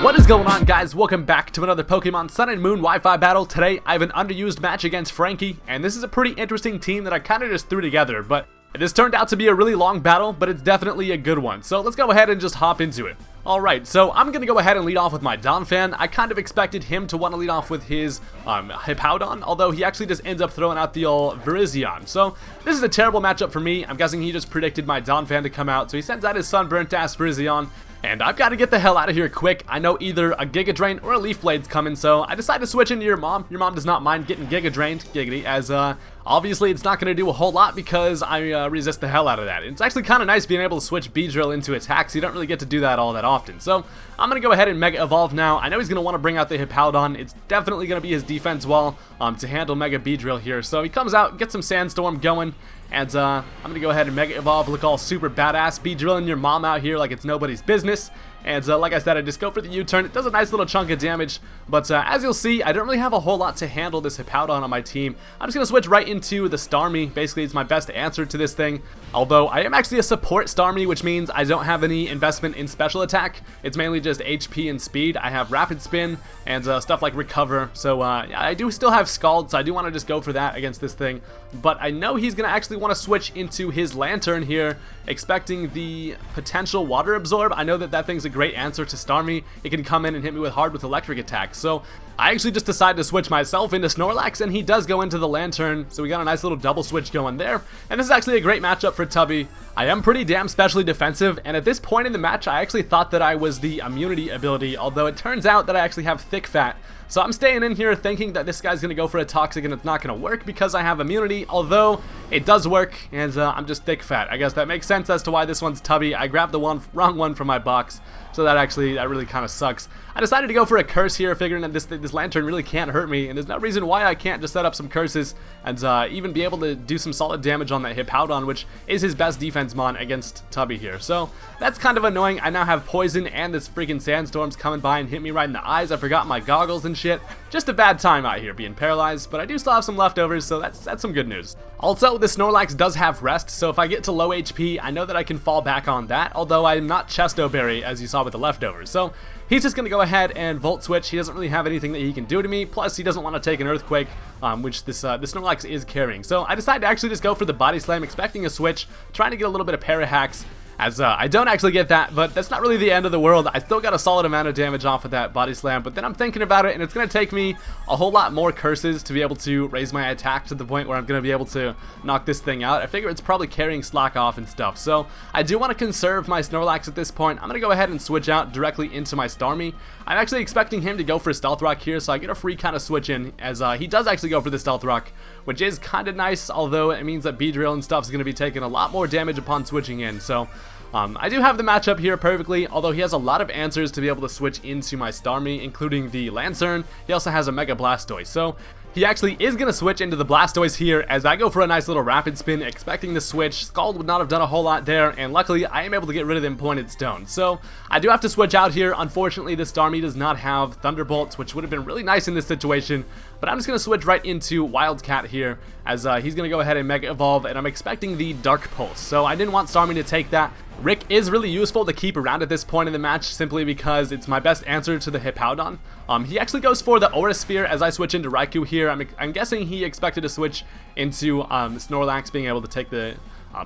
What is going on, guys? Welcome back to another Pokemon Sun and Moon Wi-Fi battle. Today I have an underused match against Frankie, and this is a pretty interesting team that I kind of just threw together, but it has turned out to be a really long battle, but it's definitely a good one. So let's go ahead and just hop into it. Alright, so I'm going to go ahead and lead off with my Donphan. I kind of expected him to want to lead off with his Hippowdon, although he actually just ends up throwing out the old Virizion. So this is a terrible matchup for me. I'm guessing he just predicted my Donphan to come out, so he sends out his sunburnt-ass Virizion. And I've got to get the hell out of here quick. I know either a Giga Drain or a Leaf Blade's coming, so I decided to switch into your mom. Your mom does not mind getting Giga Drained, giggity, as obviously it's not going to do a whole lot because I resist the hell out of that. It's actually kind of nice being able to switch Beedrill into attacks. You don't really get to do that all that often. So I'm going to go ahead and Mega Evolve now. I know he's going to want to bring out the Hippowdon. It's definitely going to be his defense wall to handle Mega Beedrill here. So he comes out, gets some Sandstorm going. And I'm going to go ahead and Mega Evolve, look all super badass, be drilling your mom out here like it's nobody's business. And like I said, I just go for the U-turn. It does a nice little chunk of damage, but as you'll see, I don't really have a whole lot to handle this Hippowdon on my team. I'm just going to switch right into the Starmie. Basically, it's my best answer to this thing. Although, I am actually a support Starmie, which means I don't have any investment in special attack. It's mainly just HP and speed. I have Rapid Spin and stuff like Recover. So, I do still have Scald, so I do want to just go for that against this thing. But I know he's going to actually want to switch into his Lantern here, expecting the potential Water Absorb. I know that that thing's a great answer to Starmie. It can come in and hit me hard with electric attacks. So I actually just decided to switch myself into Snorlax, and he does go into the Lantern. So we got a nice little double switch going there. And this is actually a great matchup for Tubby. I am pretty damn specially defensive, and at this point in the match, I actually thought that I was the immunity ability, although it turns out that I actually have Thick Fat. So I'm staying in here thinking that this guy's going to go for a Toxic and it's not going to work because I have immunity, although it does work, and I'm just Thick Fat. I guess that makes sense as to why this one's Tubby. I grabbed the wrong one from my box, so that really kind of sucks. I decided to go for a Curse here, figuring that this Lantern really can't hurt me, and there's no reason why I can't just set up some Curses and even be able to do some solid damage on that Hippowdon, which is his best defense mon against Tubby here. So that's kind of annoying. I now have Poison and this freaking Sandstorm's coming by and hit me right in the eyes. I forgot my goggles and shit. Just a bad time out here being paralyzed, but I do still have some leftovers, so that's some good news. Also, the Snorlax does have rest, so if I get to low HP, I know that I can fall back on that, although I'm not Chesto Berry, as you saw with the leftovers. So he's just going to go ahead and Volt Switch. He doesn't really have anything that he can do to me, plus he doesn't want to take an Earthquake, which this Snorlax is carrying. So I decided to actually just go for the Body Slam, expecting a switch, trying to get a little bit of Para-Hacks. As I don't actually get that, but that's not really the end of the world. I still got a solid amount of damage off of that Body Slam, but then I'm thinking about it, and it's going to take me a whole lot more Curses to be able to raise my attack to the point where I'm going to be able to knock this thing out. I figure it's probably carrying Slack off and stuff, so I do want to conserve my Snorlax at this point. I'm going to go ahead and switch out directly into my Starmie. I'm actually expecting him to go for Stealth Rock here, so I get a free kind of switch in, as he does actually go for the Stealth Rock, which is kind of nice, although it means that Beedrill and stuff is going to be taking a lot more damage upon switching in, so I do have the matchup here perfectly, although he has a lot of answers to be able to switch into my Starmie, including the Lantern. He also has a Mega Blastoise, so he actually is going to switch into the Blastoise here as I go for a nice little Rapid Spin, expecting the switch. Scald would not have done a whole lot there, and luckily I am able to get rid of them Pointed Stones. So I do have to switch out here. Unfortunately, this Starmie does not have Thunderbolts, which would have been really nice in this situation, but I'm just going to switch right into Wildcat here as he's going to go ahead and Mega Evolve, and I'm expecting the Dark Pulse. So I didn't want Starmie to take that. Rick is really useful to keep around at this point in the match simply because it's my best answer to the Hippowdon. He actually goes for the Aura Sphere as I switch into Raikou here. I'm guessing he expected to switch into Snorlax being able to take the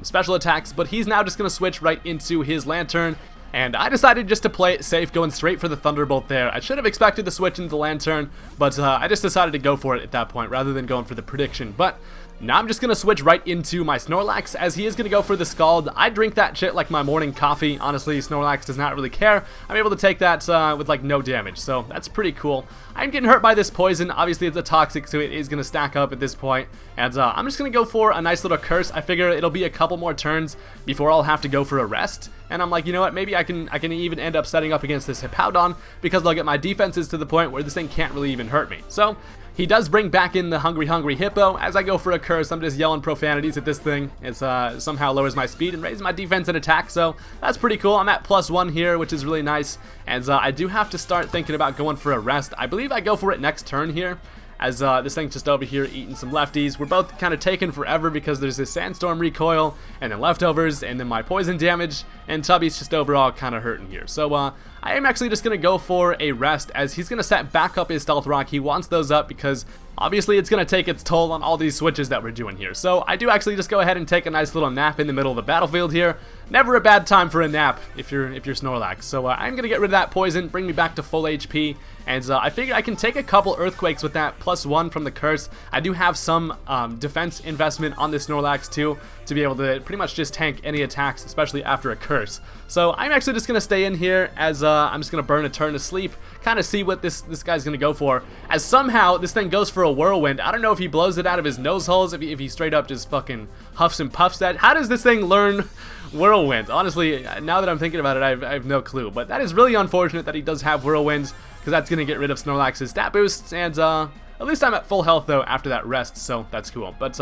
special attacks, but he's now just going to switch right into his Lantern. And I decided just to play it safe, going straight for the Thunderbolt there. I should have expected to switch into the Lantern, but I just decided to go for it at that point rather than going for the prediction. But now I'm just going to switch right into my Snorlax, as he is going to go for the Scald. I drink that shit like my morning coffee. Honestly, Snorlax does not really care. I'm able to take that with like no damage, so that's pretty cool. I'm getting hurt by this Poison. Obviously, it's a Toxic, so it is going to stack up at this point. And I'm just going to go for a nice little Curse. I figure it'll be a couple more turns before I'll have to go for a rest. And I'm like, you know what, maybe I can even end up setting up against this Hippowdon, because I'll get my defenses to the point where this thing can't really even hurt me. So he does bring back in the Hungry Hippo. As I go for a Curse, I'm just yelling profanities at this thing. It somehow lowers my speed and raises my defense and attack, so that's pretty cool. I'm at +1 here, which is really nice. And I do have to start thinking about going for a rest. I believe I go for it next turn here, as this thing's just over here eating some lefties. We're both kind of taking forever because there's this Sandstorm recoil, and then leftovers, and then my poison damage, and Tubby's just overall kind of hurting here. So I am actually just going to go for a rest, as he's going to set back up his Stealth Rock. He wants those up because obviously it's going to take its toll on all these switches that we're doing here. So I do actually just go ahead and take a nice little nap in the middle of the battlefield here. Never a bad time for a nap if you're Snorlax. So I'm going to get rid of that poison, bring me back to full HP, and I figure I can take a couple Earthquakes with that +1 from the curse. I do have some defense investment on this Snorlax too, to be able to pretty much just tank any attacks, especially after a curse. So I'm actually just going to stay in here, as I'm just going to burn a turn to sleep, kind of see what this guy's going to go for, as somehow this thing goes for a Whirlwind. I don't know if he blows it out of his nose holes, if he straight up just fucking huffs and puffs that. How does this thing learn Whirlwind? Honestly, now that I'm thinking about it, I have no clue. But that is really unfortunate that he does have Whirlwinds, because that's going to get rid of Snorlax's stat boosts, and at least I'm at full health though after that rest, so that's cool. But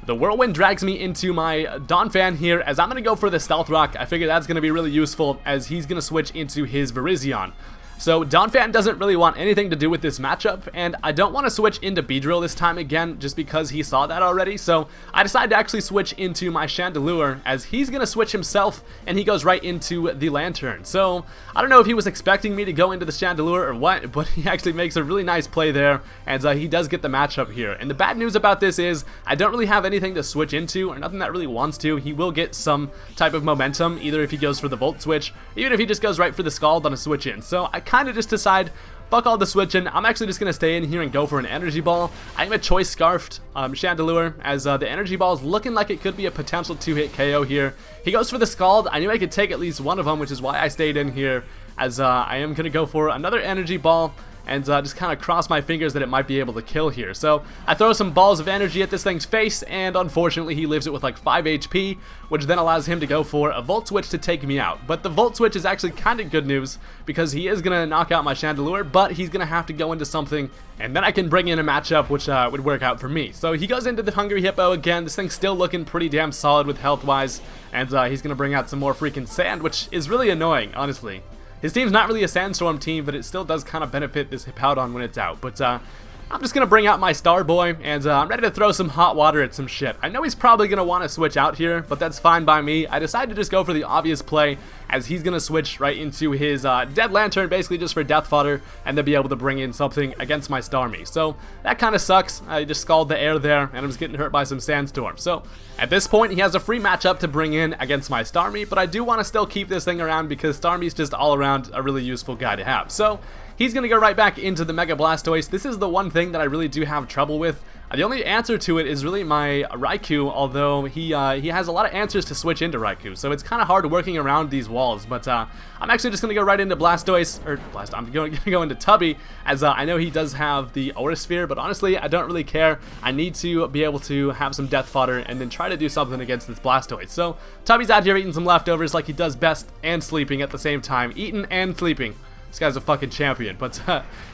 the Whirlwind drags me into my Donphan here, as I'm going to go for the Stealth Rock. I figure that's going to be really useful, as he's going to switch into his Virizion. So Donphan doesn't really want anything to do with this matchup, and I don't want to switch into Beedrill this time again just because he saw that already. So I decided to actually switch into my Chandelure, as he's going to switch himself, and he goes right into the Lantern. So I don't know if he was expecting me to go into the Chandelure or what, but he actually makes a really nice play there, and he does get the matchup here. And the bad news about this is I don't really have anything to switch into, or nothing that really wants to. He will get some type of momentum, either if he goes for the Volt Switch, even if he just goes right for the Scald on a switch in. So I kind of just decide, fuck all the switching, I'm actually just going to stay in here and go for an Energy Ball. I'm a Choice Scarfed Chandelure, as the Energy Ball is looking like it could be a potential 2-hit KO here. He goes for the Scald. I knew I could take at least one of them, which is why I stayed in here, as I am going to go for another Energy Ball, and just kind of cross my fingers that it might be able to kill here. So I throw some balls of energy at this thing's face, and unfortunately he leaves it with like 5 HP, which then allows him to go for a Volt Switch to take me out. But the Volt Switch is actually kind of good news, because he is going to knock out my Chandelure, but he's going to have to go into something, and then I can bring in a matchup which would work out for me. So he goes into the Hungry Hippo again. This thing's still looking pretty damn solid with health-wise, and he's going to bring out some more freaking sand, which is really annoying, honestly. His team's not really a Sandstorm team, but it still does kind of benefit this Hippowdon when it's out. But I'm just going to bring out my Starboy, and I'm ready to throw some hot water at some shit. I know he's probably going to want to switch out here, but that's fine by me. I decided to just go for the obvious play, as he's going to switch right into his Dead Lantern, basically just for death fodder, and then be able to bring in something against my Starmie. So that kind of sucks. I just scalded the air there, and I'm just getting hurt by some Sandstorm. So at this point, he has a free matchup to bring in against my Starmie, but I do want to still keep this thing around, because Starmie's just all around a really useful guy to have. So he's going to go right back into the Mega Blastoise. This is the one thing that I really do have trouble with. The only answer to it is really my Raikou, although he has a lot of answers to switch into Raikou, so it's kind of hard working around these walls. But I'm actually just going to go right into Blastoise, or I'm going to go into Tubby, as I know he does have the Aura Sphere, but honestly, I don't really care. I need to be able to have some death fodder and then try to do something against this Blastoise. So Tubby's out here eating some leftovers like he does best, and sleeping at the same time. Eating and sleeping. This guy's a fucking champion, but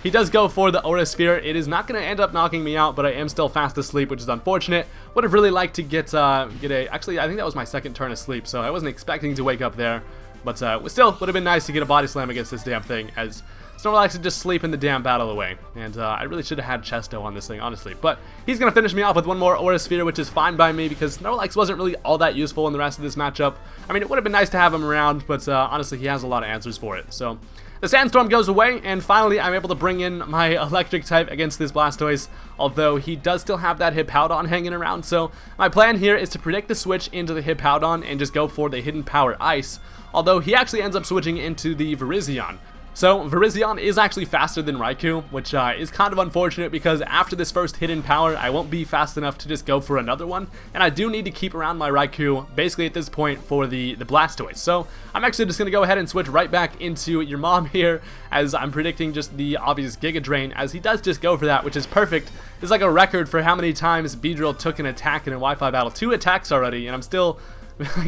he does go for the Aura Sphere. It is not going to end up knocking me out, but I am still fast asleep, which is unfortunate. Would have really liked to get actually, I think that was my second turn of sleep, so I wasn't expecting to wake up there. But still, would have been nice to get a body slam against this damn thing, as Snorlax is just sleeping the damn battle away. And I really should have had Chesto on this thing, honestly. But he's going to finish me off with one more Aura Sphere, which is fine by me, because Snorlax wasn't really all that useful in the rest of this matchup. I mean, it would have been nice to have him around, but honestly, he has a lot of answers for it. So the Sandstorm goes away, and finally I'm able to bring in my Electric type against this Blastoise, although he does still have that Hippowdon hanging around. So my plan here is to predict the switch into the Hippowdon and just go for the Hidden Power Ice, although he actually ends up switching into the Virizion. So Virizion is actually faster than Raikou, which is kind of unfortunate, because after this first hidden power, I won't be fast enough to just go for another one, and I do need to keep around my Raikou basically at this point for the Blastoise. So I'm actually just going to go ahead and switch right back into your mom here, as I'm predicting just the obvious Giga Drain, as he does just go for that, which is perfect. It's like a record for how many times Beedrill took an attack in a Wi-Fi battle. 2 attacks already, and I'm still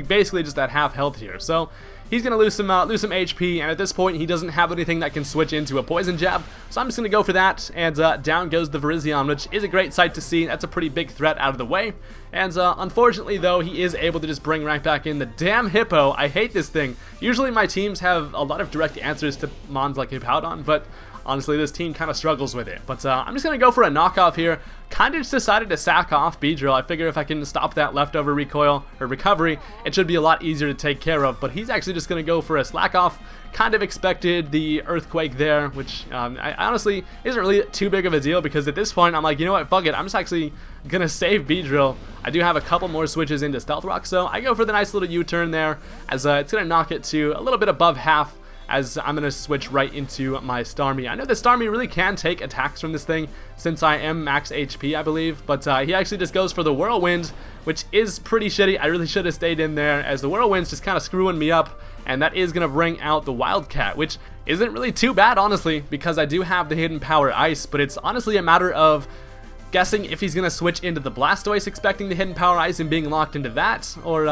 basically just at half health here. So he's going to lose some HP, and at this point, he doesn't have anything that can switch into a Poison Jab, so I'm just going to go for that, and down goes the Virizion, which is a great sight to see. That's a pretty big threat out of the way, and unfortunately, though, he is able to just bring right back in the damn Hippo. I hate this thing. Usually, my teams have a lot of direct answers to mons like Hippowdon, but honestly, this team kind of struggles with it. But I'm just going to go for a knockoff here. Kind of just decided to sack off Beedrill. I figure if I can stop that leftover recoil or recovery, it should be a lot easier to take care of. But he's actually just going to go for a slack off. Kind of expected the earthquake there, which I honestly isn't really too big of a deal, because at this point I'm like, you know what, fuck it, I'm just actually gonna save Beedrill. I do have a couple more switches into Stealth Rock, so I go for the nice little U-turn there, as it's gonna knock it to a little bit above half, as I'm going to switch right into my Starmie. I know the Starmie really can take attacks from this thing, since I am max HP, I believe, but he actually just goes for the Whirlwind, which is pretty shitty. I really should have stayed in there, as the Whirlwind's just kind of screwing me up, and that is going to bring out the Wildcat, which isn't really too bad, honestly, because I do have the Hidden Power Ice, but it's honestly a matter of guessing if he's going to switch into the Blastoise, expecting the Hidden Power Ice and being locked into that, or,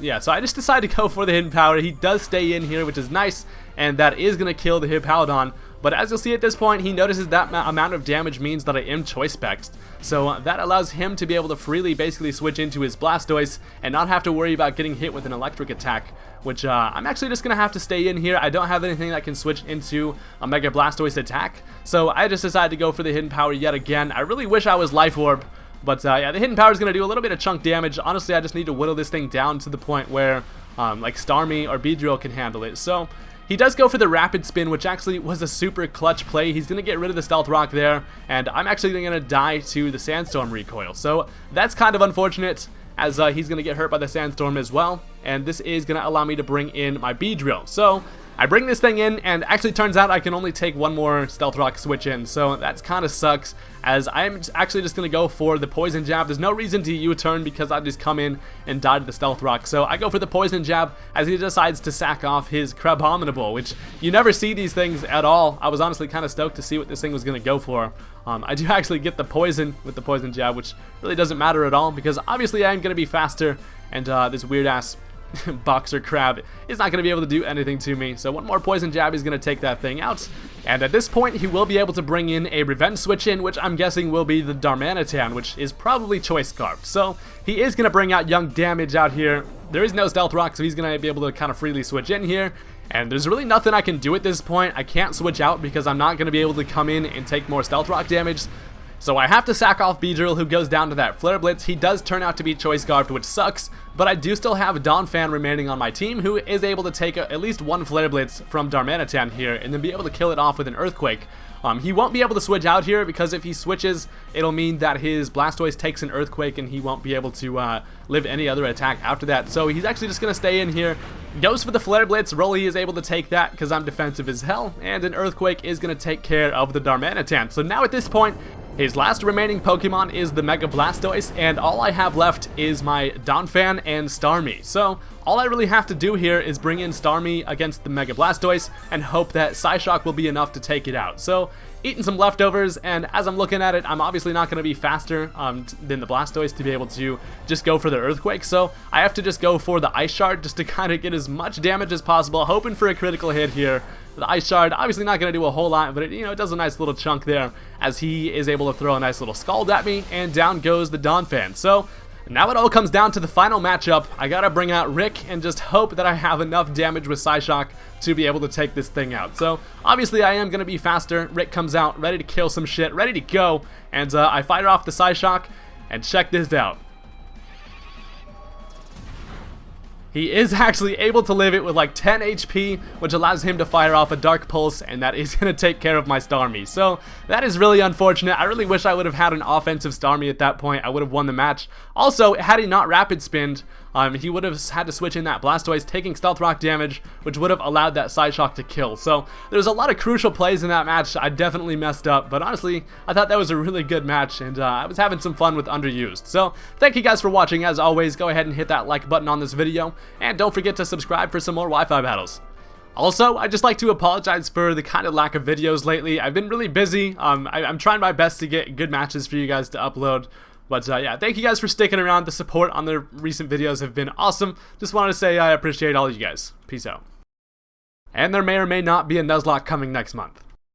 yeah, so I just decided to go for the Hidden Power. He does stay in here, which is nice, and that is going to kill the Hippowdon, but as you'll see at this point, he notices that amount of damage means that I am Choice Specs, so that allows him to be able to freely basically switch into his Blastoise and not have to worry about getting hit with an electric attack, which I'm actually just going to have to stay in here. I don't have anything that can switch into a Mega Blastoise attack, so I just decided to go for the Hidden Power yet again. I really wish I was Life Orb, but yeah, the Hidden Power is going to do a little bit of chunk damage. Honestly, I just need to whittle this thing down to the point where like Starmie or Beedrill can handle it. So he does go for the Rapid Spin, which actually was a super clutch play. He's going to get rid of the Stealth Rock there, and I'm actually going to die to the Sandstorm recoil. So that's kind of unfortunate, as he's going to get hurt by the Sandstorm as well, and this is going to allow me to bring in my Beedrill. So I bring this thing in, and actually turns out I can only take one more Stealth Rock switch in, so that's kind of sucks, as I'm actually just going to go for the Poison Jab. There's no reason to U-turn because I just come in and die to the Stealth Rock, so I go for the Poison Jab as he decides to sack off his Crabominable, which you never see these things at all. I was honestly kind of stoked to see what this thing was going to go for. I do actually get the poison with the Poison Jab, which really doesn't matter at all, because obviously I am going to be faster, and this weird-ass Boxer Crab is not going to be able to do anything to me. So one more Poison Jab is going to take that thing out, and at this point he will be able to bring in a Revenge switch in, which I'm guessing will be the Darmanitan, which is probably Choice Scarf. So he is going to bring out Young Damage out here. There is no Stealth Rock, so he's going to be able to kind of freely switch in here, and there's really nothing I can do at this point. I can't switch out because I'm not going to be able to come in and take more Stealth Rock damage. So I have to sack off Beedrill, who goes down to that Flare Blitz. He does turn out to be Choice Scarfed, which sucks, but I do still have Donphan remaining on my team, who is able to take at least one Flare Blitz from Darmanitan here, and then be able to kill it off with an Earthquake. He won't be able to switch out here, because if he switches, it'll mean that his Blastoise takes an Earthquake, and he won't be able to live any other attack after that. So he's actually just going to stay in here, goes for the Flare Blitz. Rolly is able to take that because I'm defensive as hell, and an Earthquake is going to take care of the Darmanitan. So now at this point, his last remaining Pokemon is the Mega Blastoise, and all I have left is my Donphan and Starmie. So all I really have to do here is bring in Starmie against the Mega Blastoise and hope that Psyshock will be enough to take it out. So eating some leftovers, and as I'm looking at it, I'm obviously not going to be faster than the Blastoise to be able to just go for the Earthquake, so I have to just go for the Ice Shard just to kind of get as much damage as possible, hoping for a critical hit here. The Ice Shard, obviously not going to do a whole lot, but it does a nice little chunk there, as he is able to throw a nice little Scald at me, and down goes the Donphan. So now it all comes down to the final matchup. I gotta bring out Rick and just hope that I have enough damage with Psyshock to be able to take this thing out. So obviously I am gonna be faster. Rick comes out ready to kill some shit, ready to go, and I fire off the Psyshock, and check this out. He is actually able to live it with like 10 HP, which allows him to fire off a Dark Pulse, and that is going to take care of my Starmie. So that is really unfortunate. I really wish I would have had an offensive Starmie at that point. I would have won the match. Also, had he not Rapid Spinned, he would have had to switch in that Blastoise, taking Stealth Rock damage, which would have allowed that Psyshock to kill. So there's a lot of crucial plays in that match. I definitely messed up, but honestly, I thought that was a really good match, and I was having some fun with Underused. So thank you guys for watching. As always, go ahead and hit that like button on this video, and don't forget to subscribe for some more Wi-Fi battles. Also, I'd just like to apologize for the kind of lack of videos lately. I've been really busy. I'm trying my best to get good matches for you guys to upload. But yeah, thank you guys for sticking around. The support on the recent videos have been awesome. Just wanted to say I appreciate all of you guys. Peace out. And there may or may not be a Nuzlocke coming next month.